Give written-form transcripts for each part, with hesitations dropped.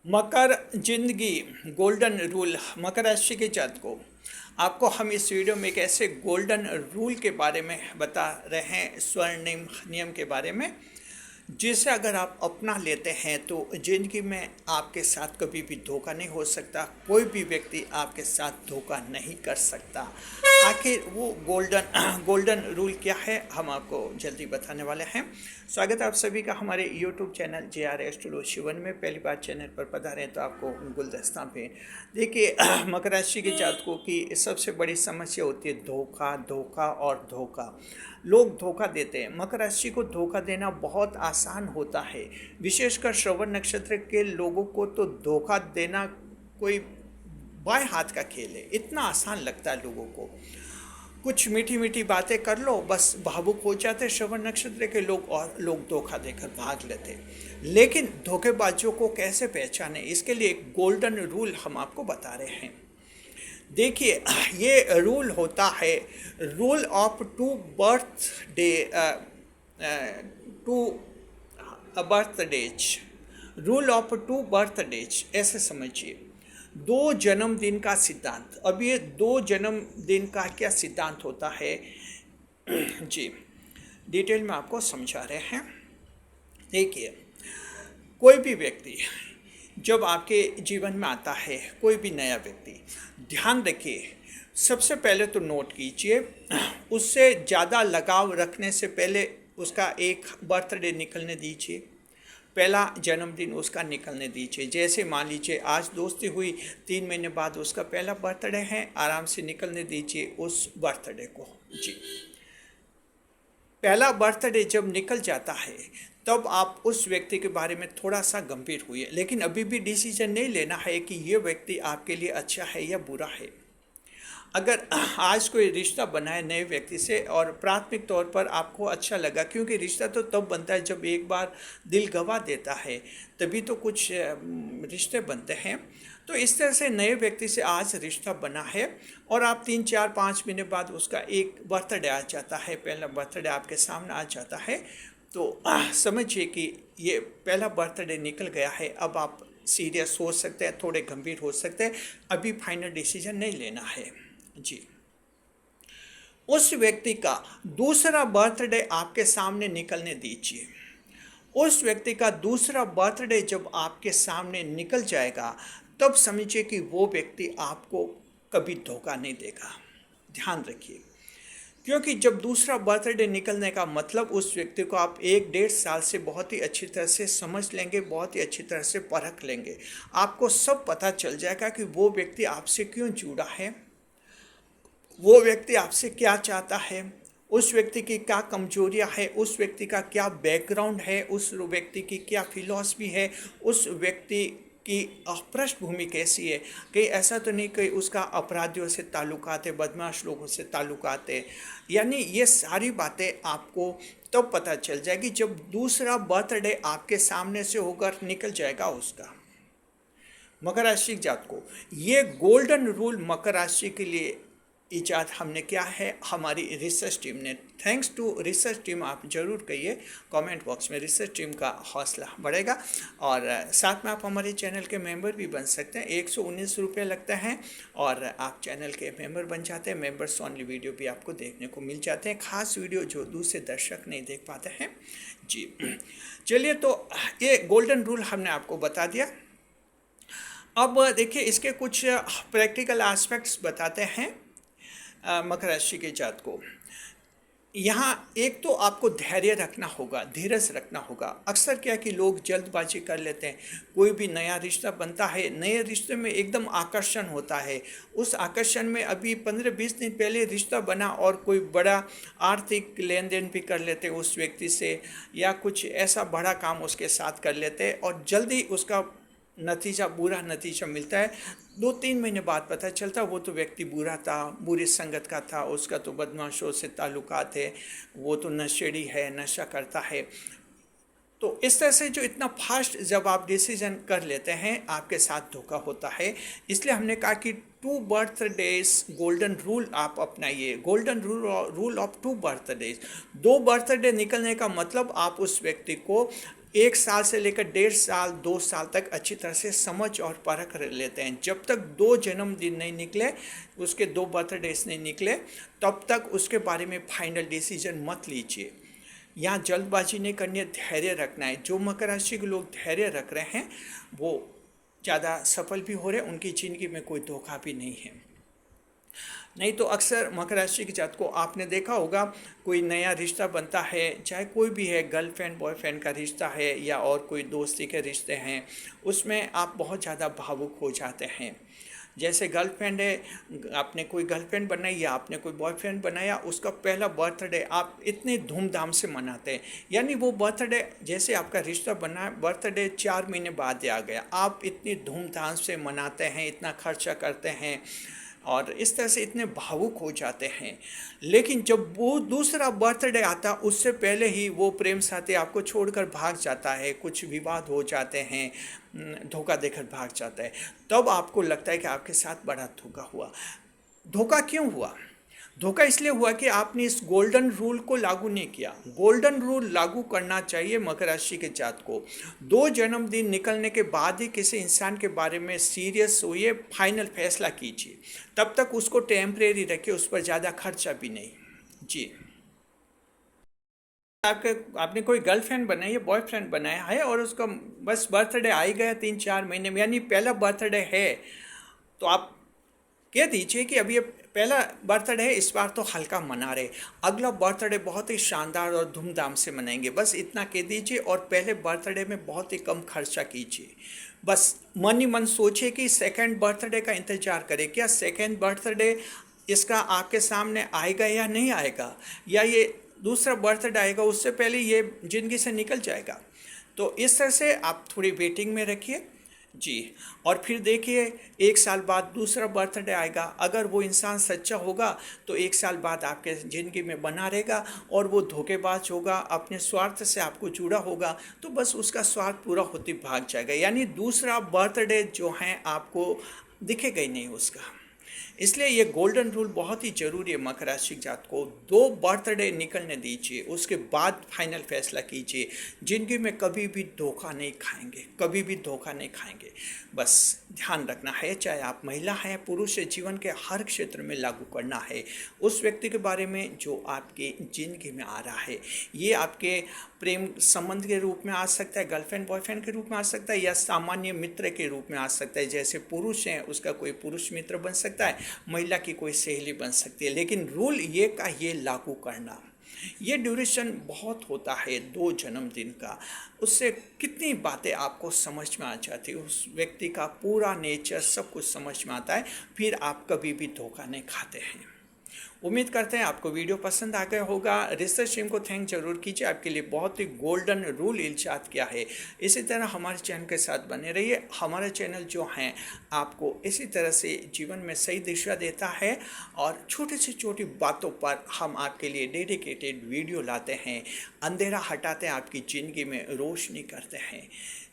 मकर जिंदगी golden rule मकर राशि के जातकों आपको हम इस वीडियो में एक ऐसे गोल्डन रूल के बारे में बता रहे हैं, स्वर्णिम नियम के बारे में, जिसे अगर आप अपना लेते हैं तो ज़िंदगी में आपके साथ कभी भी धोखा नहीं हो सकता। कोई भी व्यक्ति आपके साथ धोखा नहीं कर सकता। आखिर वो गोल्डन रूल क्या है, हम आपको जल्दी बताने वाले हैं। स्वागत है आप सभी का हमारे YouTube channel JR astrology Shivan में। पहली बार चैनल पर पधारें तो आपको गुलदस्ता पे देखिए मकर राशि के जातकों की सबसे बड़ी समस्या होती है धोखा, धोखा और धोखा। लोग धोखा देते हैं। मकर राशि को धोखा देना बहुत आसान होता है, विशेषकर श्रवण नक्षत्र के लोगों को तो धोखा देना कोई बाएं हाथ का खेल है। इतना आसान लगता है लोगों को। कुछ मीठी मीठी बातें कर लो, बस भावुक हो जाते श्रवण नक्षत्र के लोग और लोग धोखा देकर भाग लेते। लेकिन धोखेबाजों को कैसे पहचाने, इसके लिए एक गोल्डन रूल हम आपको बता रहे हैं। देखिए, ये रूल होता है rule of two birthdays, rule of two birthdays ऐसे समझिए। दो जन्मदिन का सिद्धांत। अब ये दो जन्मदिन का क्या सिद्धांत होता है जी, डिटेल में आपको समझा रहे हैं। देखिए, कोई भी व्यक्ति जब आपके जीवन में आता है, कोई भी नया व्यक्ति, ध्यान रखिए, सबसे पहले तो नोट कीजिए, उससे ज़्यादा लगाव रखने से पहले उसका एक बर्थडे निकलने दीजिए, पहला जन्मदिन उसका निकलने दीजिए। जैसे मान लीजिए आज दोस्ती हुई, 3 महीने बाद उसका पहला बर्थडे है, आराम से निकलने दीजिए उस बर्थडे को जी। पहला बर्थडे जब निकल जाता है तब आप उस व्यक्ति के बारे में थोड़ा सा गंभीर हुए, लेकिन अभी भी डिसीजन नहीं लेना है कि ये व्यक्ति आपके लिए अच्छा है या बुरा है। अगर आज कोई रिश्ता बना है नए व्यक्ति से और प्राथमिक तौर पर आपको अच्छा लगा, क्योंकि रिश्ता तो तब बनता है जब एक बार दिल गवा देता है, तभी तो कुछ रिश्ते बनते हैं। तो इस तरह से नए व्यक्ति से आज रिश्ता बना है और आप 3, 4, 5 महीने बाद उसका एक बर्थडे आ जाता है, पहला बर्थडे आपके सामने आ जाता है, तो समझिए कि ये पहला बर्थडे निकल गया है। अब आप सीरियस हो सकते हैं, थोड़े गंभीर हो सकते हैं, अभी फाइनल डिसीजन नहीं लेना है जी। उस व्यक्ति का दूसरा बर्थडे आपके सामने निकलने दीजिए। उस व्यक्ति का दूसरा बर्थडे जब आपके सामने निकल जाएगा तब समझिए कि वो व्यक्ति आपको कभी धोखा नहीं देगा। ध्यान रखिए, क्योंकि जब दूसरा बर्थडे निकलने का मतलब उस व्यक्ति को आप 1-1.5 साल से बहुत ही अच्छी तरह से समझ लेंगे, बहुत ही अच्छी तरह से परख लेंगे। आपको सब पता चल जाएगा कि वो व्यक्ति आपसे क्यों जुड़ा है, वो व्यक्ति आपसे क्या चाहता है, उस व्यक्ति की क्या कमजोरियां है, उस व्यक्ति का क्या बैकग्राउंड है, उस व्यक्ति की क्या फिलॉसफी है, उस व्यक्ति की पृष्ठभूमि कैसी है। कहीं ऐसा तो नहीं कि उसका अपराधियों से ताल्लुकात है, बदमाश लोगों से ताल्लुकात है। यानी ये सारी बातें आपको तब पता चल जाएगी जब दूसरा बर्थडे आपके सामने से होकर निकल जाएगा उसका। मकर राशि जातकों, ये गोल्डन रूल मकर राशि के लिए इजाद हमने क्या है, हमारी रिसर्च टीम ने। थैंक्स टू रिसर्च टीम आप ज़रूर कहिए कमेंट बॉक्स में, रिसर्च टीम का हौसला बढ़ेगा। और साथ में आप हमारे चैनल के मेंबर भी बन सकते हैं। 119 रुपये लगते हैं और आप चैनल के मेंबर बन जाते हैं। मेंबर्स ऑनली वीडियो भी आपको देखने को मिल जाते हैं, खास वीडियो जो दूसरे दर्शक नहीं देख पाते हैं जी। चलिए, तो ये गोल्डन रूल हमने आपको बता दिया। अब देखिए, इसके कुछ प्रैक्टिकल एस्पेक्ट्स बताते हैं मकर राशि के जात को। यहाँ एक तो आपको धैर्य रखना होगा, धीरज रखना होगा। अक्सर क्या कि लोग जल्दबाजी कर लेते हैं। कोई भी नया रिश्ता बनता है, नए रिश्ते में एकदम आकर्षण होता है। उस आकर्षण में अभी 15-20 दिन पहले रिश्ता बना और कोई बड़ा आर्थिक लेन देन भी कर लेते उस व्यक्ति से, या कुछ ऐसा बड़ा काम उसके साथ कर लेते और जल्दी उसका नतीजा, बुरा नतीजा मिलता है। 2-3 महीने बाद पता चलता वो तो व्यक्ति बुरा था, बुरी संगत का था, उसका तो बदमाशों से ताल्लुकात है, वो तो नशेड़ी है, नशा करता है। तो इस तरह से जो इतना फास्ट जब आप डिसीजन कर लेते हैं, आपके साथ धोखा होता है। इसलिए हमने कहा कि 2 बर्थडेज गोल्डन रूल आप अपनाइए। Golden rule of 2 birthdays. 2 birthday निकलने का मतलब आप उस व्यक्ति को 1 साल से लेकर 1.5 साल 2 साल तक अच्छी तरह से समझ और परख लेते हैं। जब तक 2 जन्मदिन नहीं निकले, उसके 2 बर्थडेज नहीं निकले, तब तक उसके बारे में फाइनल डिसीजन मत लीजिए। यहाँ जल्दबाजी नहीं करनी है, धैर्य रखना है। जो मकर राशि के लोग धैर्य रख रहे हैं वो ज़्यादा सफल भी हो रहे हैं, उनकी ज़िंदगी में कोई धोखा भी नहीं है। नहीं तो अक्सर मकर राशि के जातक को आपने देखा होगा, कोई नया रिश्ता बनता है, चाहे कोई भी है, गर्लफ्रेंड बॉयफ्रेंड का रिश्ता है या और कोई दोस्ती के रिश्ते हैं, उसमें आप बहुत ज़्यादा भावुक हो जाते हैं। जैसे गर्लफ्रेंड है, आपने कोई गर्लफ्रेंड बनाई या आपने कोई बॉयफ्रेंड बनाया, उसका पहला बर्थडे आप इतने धूमधाम से मनाते हैं, यानी वो बर्थडे जैसे आपका रिश्ता बना, बर्थडे 4 महीने बाद आ गया, आप इतनी धूमधाम से मनाते हैं, इतना खर्चा करते हैं और इस तरह से इतने भावुक हो जाते हैं। लेकिन जब वो दूसरा बर्थडे आता, उससे पहले ही वो प्रेम साथी आपको छोड़कर भाग जाता है, कुछ विवाद हो जाते हैं, धोखा देकर भाग जाता है, तब आपको लगता है कि आपके साथ बड़ा धोखा हुआ। धोखा क्यों हुआ? धोखा इसलिए हुआ कि आपने इस गोल्डन रूल को लागू नहीं किया। गोल्डन रूल लागू करना चाहिए मकर राशि के जातक को। 2 जन्मदिन निकलने के बाद ही किसी इंसान के बारे में सीरियस होइए, फाइनल फैसला कीजिए। तब तक उसको टेम्परेरी रखिए, उस पर ज़्यादा खर्चा भी नहीं। जी, आपने कोई गर्लफ्रेंड बनाई है, बॉयफ्रेंड बनाया है और उसका बस बर्थडे आ ही गया 3-4 महीने में, यानी पहला बर्थडे है, तो आप कह दीजिए कि अभी ये पहला बर्थडे है, इस बार तो हल्का मना रहे, अगला बर्थडे बहुत ही शानदार और धूमधाम से मनाएंगे, बस इतना कह दीजिए। और पहले बर्थडे में बहुत ही कम खर्चा कीजिए। बस मन ही मन सोचिए कि सेकंड बर्थडे का इंतज़ार करें, क्या सेकंड बर्थडे इसका आपके सामने आएगा या नहीं आएगा, या ये दूसरा बर्थडे आएगा उससे पहले ये ज़िंदगी से निकल जाएगा। तो इस तरह से आप थोड़ी वेटिंग में रखिए जी। और फिर देखिए 1 साल बाद दूसरा बर्थडे आएगा, अगर वो इंसान सच्चा होगा तो 1 साल बाद आपके ज़िंदगी में बना रहेगा, और वो धोखेबाज होगा, अपने स्वार्थ से आपको जुड़ा होगा, तो बस उसका स्वार्थ पूरा होते भाग जाएगा, यानी दूसरा बर्थडे जो है आपको दिखेगा ही नहीं उसका। इसलिए ये गोल्डन रूल बहुत ही ज़रूरी है मकर राशि जातक को। 2 बर्थडे निकलने दीजिए, उसके बाद फाइनल फैसला कीजिए। ज़िंदगी में कभी भी धोखा नहीं खाएंगे, कभी भी धोखा नहीं खाएंगे। बस ध्यान रखना है, चाहे आप महिला हैं पुरुष है, जीवन के हर क्षेत्र में लागू करना है उस व्यक्ति के बारे में जो आपकी ज़िंदगी में आ रहा है। ये आपके प्रेम संबंध के रूप में आ सकता है, गर्लफ्रेंड बॉयफ्रेंड के रूप में आ सकता है, या सामान्य मित्र के रूप में आ सकता है। जैसे पुरुष हैं, उसका कोई पुरुष मित्र बन सकता है, महिला की कोई सहेली बन सकती है। लेकिन रूल ये का ये लागू करना, ये ड्यूरेशन बहुत होता है 2 जन्मदिन का, उससे कितनी बातें आपको समझ में आ जाती है, उस व्यक्ति का पूरा नेचर सब कुछ समझ में आता है, फिर आप कभी भी धोखा नहीं खाते हैं। उम्मीद करते हैं आपको वीडियो पसंद आ गया होगा। रिसर्च टीम को थैंक जरूर कीजिए, आपके लिए बहुत ही गोल्डन रूल इल्जात किया है। इसी तरह हमारे चैनल के साथ बने रहिए। हमारा चैनल जो है आपको इसी तरह से जीवन में सही दिशा देता है, और छोटी से छोटी बातों पर हम आपके लिए डेडिकेटेड वीडियो लाते हैं, अंधेरा हटाते हैं, आपकी ज़िंदगी में रोशनी करते हैं।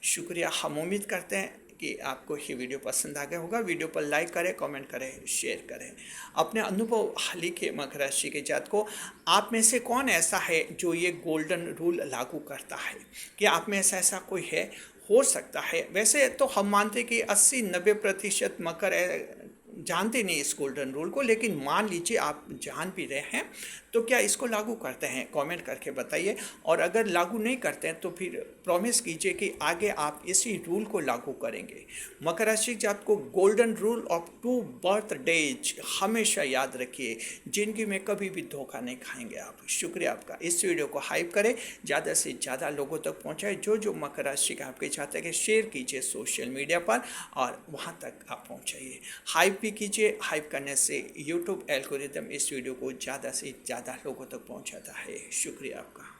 शुक्रिया। हम उम्मीद करते हैं कि आपको ये वीडियो पसंद आ गया होगा। वीडियो पर लाइक करें, कमेंट करें, शेयर करें, अपने अनुभव लिखे मकर राशि के जातक को। आप में से कौन ऐसा है जो ये गोल्डन रूल लागू करता है? कि आप में ऐसा कोई है? हो सकता है, वैसे तो हम मानते कि 80-90% मकर जानते नहीं इस गोल्डन रूल को, लेकिन मान लीजिए आप जान भी रहे हैं, तो क्या इसको लागू करते हैं? कमेंट करके बताइए। और अगर लागू नहीं करते हैं तो फिर प्रॉमिस कीजिए कि आगे आप इसी रूल को लागू करेंगे। मकर राशि जातक को गोल्डन रूल ऑफ 2 बर्थडेज हमेशा याद रखिए, जिंदगी में कभी भी धोखा नहीं खाएंगे आप। शुक्रिया आपका। इस वीडियो को हाइप करें, ज़्यादा से ज़्यादा लोगों तक पहुँचाए। जो मकर राशि का आपके जातक है, शेयर कीजिए सोशल मीडिया पर और वहाँ तक आप पहुँचाइए। हाइप भी कीजिए। हाइप करने से यूट्यूब एल्गोरिदम इस वीडियो को ज़्यादा से ज़्यादा लोगों तक पहुंचाता है। शुक्रिया आपका।